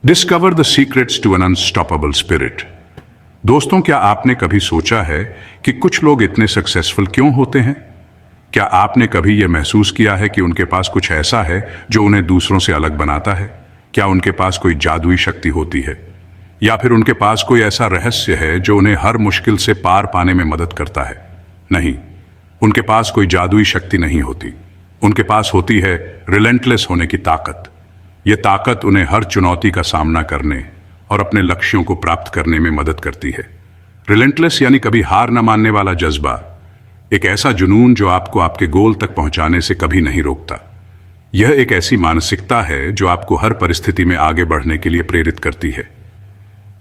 Discover the secrets to an unstoppable spirit. दोस्तों, क्या आपने कभी सोचा है कि कुछ लोग इतने सक्सेसफुल क्यों होते हैं? क्या आपने कभी यह महसूस किया है कि उनके पास कुछ ऐसा है जो उन्हें दूसरों से अलग बनाता है? क्या उनके पास कोई जादुई शक्ति होती है, या फिर उनके पास कोई ऐसा रहस्य है जो उन्हें हर मुश्किल से पार पाने में मदद करता है? नहीं, उनके पास कोई जादुई शक्ति नहीं होती। उनके पास होती है रिलेंटलेस होने की ताकत। यह ताकत उन्हें हर चुनौती का सामना करने और अपने लक्ष्यों को प्राप्त करने में मदद करती है। रिलेंटलेस यानी कभी हार न मानने वाला जज्बा, एक ऐसा जुनून जो आपको आपके गोल तक पहुंचाने से कभी नहीं रोकता। यह एक ऐसी मानसिकता है जो आपको हर परिस्थिति में आगे बढ़ने के लिए प्रेरित करती है।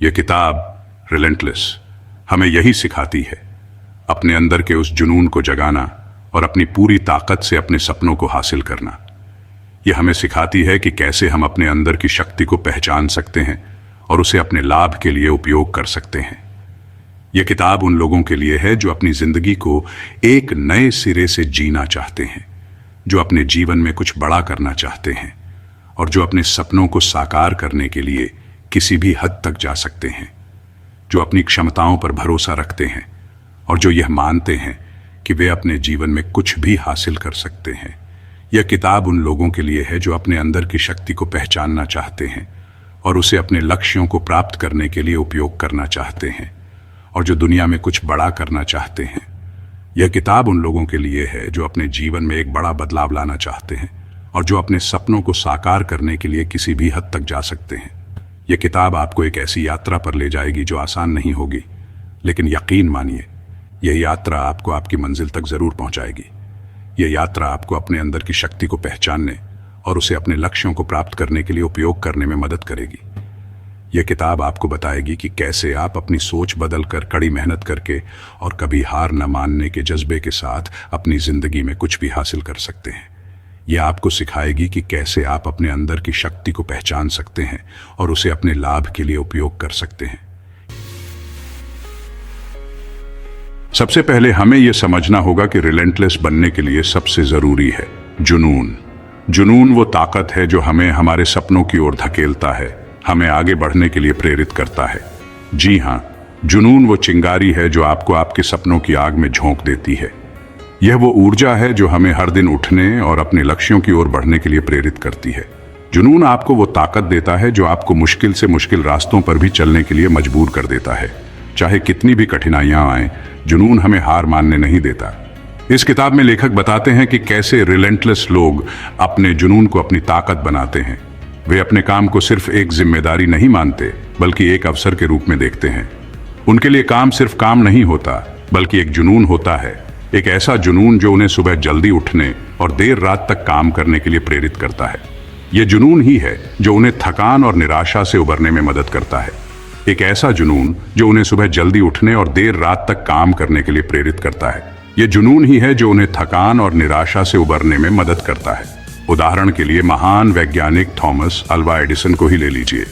यह किताब रिलेंटलेस हमें यही सिखाती है, अपने अंदर के उस जुनून को जगाना और अपनी पूरी ताकत से अपने सपनों को हासिल करना। यह हमें सिखाती है कि कैसे हम अपने अंदर की शक्ति को पहचान सकते हैं और उसे अपने लाभ के लिए उपयोग कर सकते हैं। यह किताब उन लोगों के लिए है जो अपनी जिंदगी को एक नए सिरे से जीना चाहते हैं, जो अपने जीवन में कुछ बड़ा करना चाहते हैं और जो अपने सपनों को साकार करने के लिए किसी भी हद तक जा सकते हैं, जो अपनी क्षमताओं पर भरोसा रखते हैं और जो यह मानते हैं कि वे अपने जीवन में कुछ भी हासिल कर सकते हैं। यह किताब उन लोगों के लिए है जो अपने अंदर की शक्ति को पहचानना चाहते हैं और उसे अपने लक्ष्यों को प्राप्त करने के लिए उपयोग करना चाहते हैं, और जो दुनिया में कुछ बड़ा करना चाहते हैं। यह किताब उन लोगों के लिए है जो अपने जीवन में एक बड़ा बदलाव लाना चाहते हैं और जो अपने सपनों को साकार करने के लिए किसी भी हद तक जा सकते हैं। यह किताब आपको एक ऐसी यात्रा पर ले जाएगी जो आसान नहीं होगी, लेकिन यकीन मानिए, यह यात्रा आपको आपकी मंजिल तक जरूर पहुंचाएगी। यह यात्रा आपको अपने अंदर की शक्ति को पहचानने और उसे अपने लक्ष्यों को प्राप्त करने के लिए उपयोग करने में मदद करेगी। यह किताब आपको बताएगी कि कैसे आप अपनी सोच बदलकर, कड़ी मेहनत करके और कभी हार न मानने के जज्बे के साथ अपनी जिंदगी में कुछ भी हासिल कर सकते हैं। यह आपको सिखाएगी कि कैसे आप अपने अंदर की शक्ति को पहचान सकते हैं और उसे अपने लाभ के लिए उपयोग कर सकते हैं। सबसे पहले हमें यह समझना होगा कि रिलेंटलेस बनने के लिए सबसे जरूरी है जुनून। जुनून वो ताकत है जो हमें हमारे सपनों की ओर धकेलता है, हमें आगे बढ़ने के लिए प्रेरित करता है। जी हाँ, जुनून वो चिंगारी है जो आपको आपके सपनों की आग में झोंक देती है। यह वो ऊर्जा है जो हमें हर दिन उठने और अपने लक्ष्यों की ओर बढ़ने के लिए प्रेरित करती है। जुनून आपको वो ताकत देता है जो आपको मुश्किल से मुश्किल रास्तों पर भी चलने के लिए मजबूर कर देता है। चाहे कितनी भी कठिनाइयां आएं, जुनून हमें हार मानने नहीं देता। इस किताब में लेखक बताते हैं कि कैसे रिलेंटलेस लोग अपने जुनून को अपनी ताकत बनाते हैं। वे अपने काम को सिर्फ एक जिम्मेदारी नहीं मानते, बल्कि एक अवसर के रूप में देखते हैं। उनके लिए काम सिर्फ काम नहीं होता, बल्कि एक जुनून होता है, एक ऐसा जुनून जो उन्हें सुबह जल्दी उठने और देर रात तक काम करने के लिए प्रेरित करता है। यह जुनून ही है जो उन्हें थकान और निराशा से उबरने में मदद करता है। एक ऐसा जुनून जो उन्हें सुबह जल्दी उठने और देर रात तक काम करने के लिए प्रेरित करता है। यह जुनून ही है जो उन्हें थकान और निराशा से उबरने में मदद करता है। उदाहरण के लिए महान वैज्ञानिक थॉमस अल्वा एडिसन को ही ले लीजिए।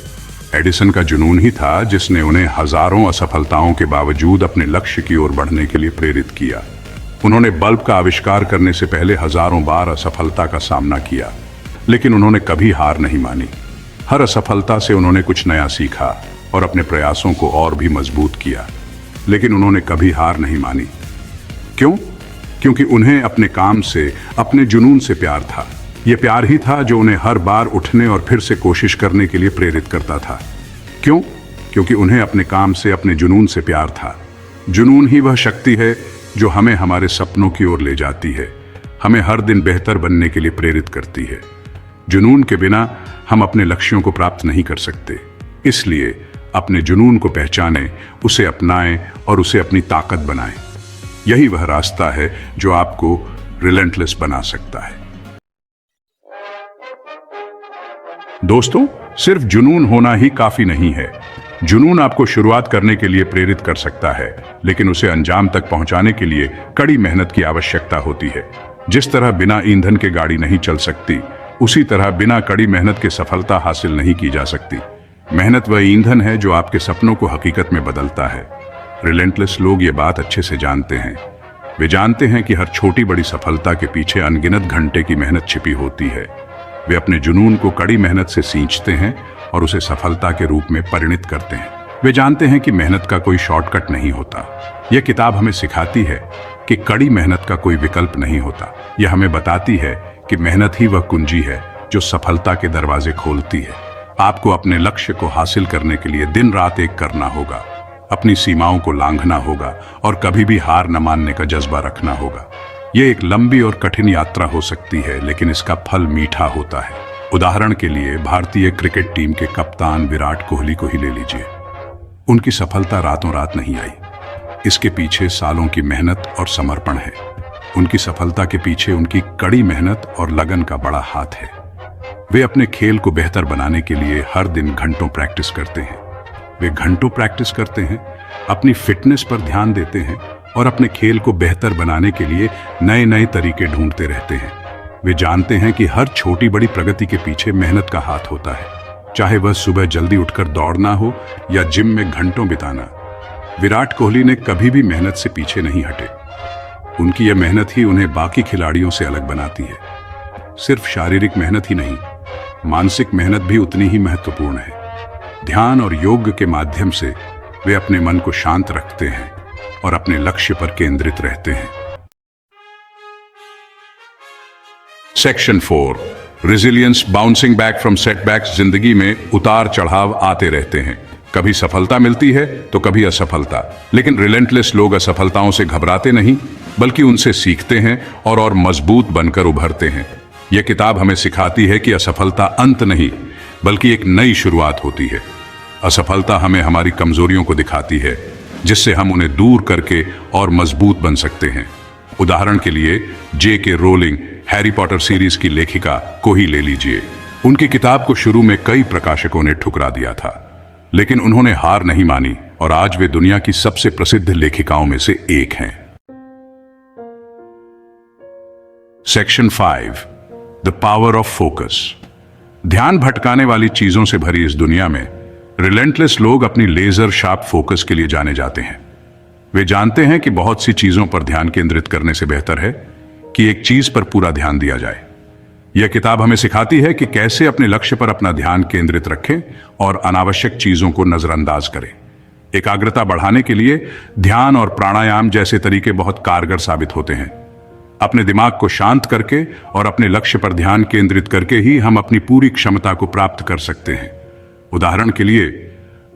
एडिसन का जुनून ही था जिसने उन्हें हजारों असफलताओं के बावजूद अपने लक्ष्य की ओर बढ़ने के लिए प्रेरित किया। उन्होंने बल्ब का आविष्कार करने से पहले हजारों बार असफलता का सामना किया, लेकिन उन्होंने कभी हार नहीं मानी। हर असफलता से उन्होंने कुछ नया सीखा और अपने प्रयासों को और भी मजबूत किया, लेकिन उन्होंने कभी हार नहीं मानी। क्यों? क्योंकि उन्हें अपने काम से, अपने जुनून से प्यार था। यह प्यार ही था जो उन्हें हर बार उठने और फिर से कोशिश करने के लिए प्रेरित करता था। क्यों? क्योंकि उन्हें अपने काम से, अपने जुनून से प्यार था। जुनून ही वह शक्ति है जो हमें हमारे सपनों की ओर ले जाती है, हमें हर दिन बेहतर बनने के लिए प्रेरित करती है। जुनून के बिना हम अपने लक्ष्यों को प्राप्त नहीं कर सकते। इसलिए अपने जुनून को पहचानें, उसे अपनाएं और उसे अपनी ताकत बनाएं। यही वह रास्ता है जो आपको रिलेंटलेस बना सकता है। दोस्तों, सिर्फ जुनून होना ही काफी नहीं है। जुनून आपको शुरुआत करने के लिए प्रेरित कर सकता है, लेकिन उसे अंजाम तक पहुंचाने के लिए कड़ी मेहनत की आवश्यकता होती है। जिस तरह बिना ईंधन के गाड़ी नहीं चल सकती, उसी तरह बिना कड़ी मेहनत के सफलता हासिल नहीं की जा सकती। मेहनत वह ईंधन है जो आपके सपनों को हकीकत में बदलता है। रिलेंटलेस लोग ये बात अच्छे से जानते हैं। वे जानते हैं कि हर छोटी बड़ी सफलता के पीछे अनगिनत घंटे की मेहनत छिपी होती है। वे अपने जुनून को कड़ी मेहनत से सींचते हैं और उसे सफलता के रूप में परिणत करते हैं। वे जानते हैं कि मेहनत का कोई शॉर्टकट नहीं होता। यह किताब हमें सिखाती है कि कड़ी मेहनत का कोई विकल्प नहीं होता। यह हमें बताती है कि मेहनत ही वह कुंजी है जो सफलता के दरवाजे खोलती है। आपको अपने लक्ष्य को हासिल करने के लिए दिन रात एक करना होगा, अपनी सीमाओं को लांघना होगा और कभी भी हार न मानने का जज्बा रखना होगा। यह एक लंबी और कठिन यात्रा हो सकती है, लेकिन इसका फल मीठा होता है। उदाहरण के लिए भारतीय क्रिकेट टीम के कप्तान विराट कोहली को ही ले लीजिए। उनकी सफलता रातों रात नहीं आई। इसके पीछे सालों की मेहनत और समर्पण है। उनकी सफलता के पीछे उनकी कड़ी मेहनत और लगन का बड़ा हाथ है। वे अपने खेल को बेहतर बनाने के लिए हर दिन घंटों प्रैक्टिस करते हैं। वे घंटों प्रैक्टिस करते हैं, अपनी फिटनेस पर ध्यान देते हैं और अपने खेल को बेहतर बनाने के लिए नए नए तरीके ढूंढते रहते हैं। वे जानते हैं कि हर छोटी बड़ी प्रगति के पीछे मेहनत का हाथ होता है, चाहे वह सुबह जल्दी उठकर दौड़ना हो या जिम में घंटों बिताना। विराट कोहली ने कभी भी मेहनत से पीछे नहीं हटे। उनकी यह मेहनत ही उन्हें बाकी खिलाड़ियों से अलग बनाती है। सिर्फ शारीरिक मेहनत ही नहीं, मानसिक मेहनत भी उतनी ही महत्वपूर्ण है। ध्यान और योग के माध्यम से वे अपने मन को शांत रखते हैं और अपने लक्ष्य पर केंद्रित रहते हैं। Section 4, resilience, bouncing back from setbacks. जिंदगी में उतार चढ़ाव आते रहते हैं। कभी सफलता मिलती है तो कभी असफलता, लेकिन रिलेंटलेस लोग असफलताओं से घबराते नहीं, बल्कि उनसे सीखते हैं और मजबूत बनकर उभरते हैं। यह किताब हमें सिखाती है कि असफलता अंत नहीं, बल्कि एक नई शुरुआत होती है। असफलता हमें हमारी कमजोरियों को दिखाती है, जिससे हम उन्हें दूर करके और मजबूत बन सकते हैं। उदाहरण के लिए J.K. Rolling, Harry Potter series की लेखिका को ही ले लीजिए। उनकी किताब को शुरू में कई प्रकाशकों ने ठुकरा दिया था, लेकिन उन्होंने हार नहीं मानी और आज वे दुनिया की सबसे प्रसिद्ध लेखिकाओं में से एक हैं। Section 5, the power of focus. ध्यान भटकाने वाली चीजों से भरी इस दुनिया में रिलेंटलेस लोग अपनी लेजर शार्प फोकस के लिए जाने जाते हैं। वे जानते हैं कि बहुत सी चीजों पर ध्यान केंद्रित करने से बेहतर है कि एक चीज पर पूरा ध्यान दिया जाए। यह किताब हमें सिखाती है कि कैसे अपने लक्ष्य पर अपना ध्यान केंद्रित रखें और अनावश्यक चीजों को नजरअंदाज करें। एकाग्रता बढ़ाने के लिए ध्यान और प्राणायाम जैसे तरीके बहुत कारगर साबित होते हैं। अपने दिमाग को शांत करके और अपने लक्ष्य पर ध्यान केंद्रित करके ही हम अपनी पूरी क्षमता को प्राप्त कर सकते हैं। उदाहरण के लिए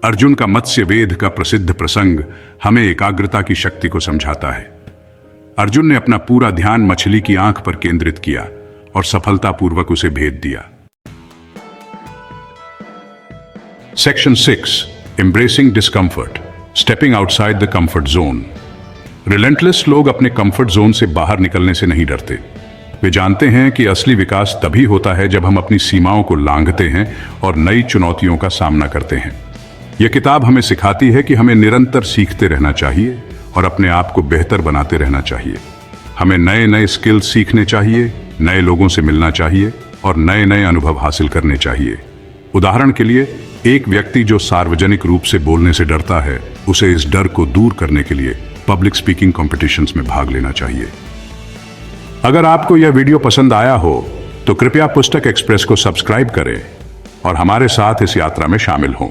अर्जुन का मत्स्य वेद का प्रसिद्ध प्रसंग हमें एकाग्रता की शक्ति को समझाता है। अर्जुन ने अपना पूरा ध्यान मछली की आंख पर केंद्रित किया और सफलतापूर्वक उसे भेद दिया। Section 6, embracing discomfort, stepping outside the comfort zone. Relentless लोग अपने कंफर्ट जोन से बाहर निकलने से नहीं डरते। वे जानते हैं कि असली विकास तभी होता है जब हम अपनी सीमाओं को लांघते हैं और नई चुनौतियों का सामना करते हैं। यह किताब हमें सिखाती है कि हमें निरंतर सीखते रहना चाहिए और अपने आप को बेहतर बनाते रहना चाहिए। हमें नए नए स्किल सीखने चाहिए, नए लोगों से मिलना चाहिए और नए नए अनुभव हासिल करने चाहिए। उदाहरण के लिए एक व्यक्ति जो सार्वजनिक रूप से बोलने से डरता है, उसे इस डर को दूर करने के लिए पब्लिक स्पीकिंग कॉम्पिटिशन्स में भाग लेना चाहिए। अगर आपको यह वीडियो पसंद आया हो तो कृपया पुस्तक एक्सप्रेस को सब्सक्राइब करें और हमारे साथ इस यात्रा में शामिल हों।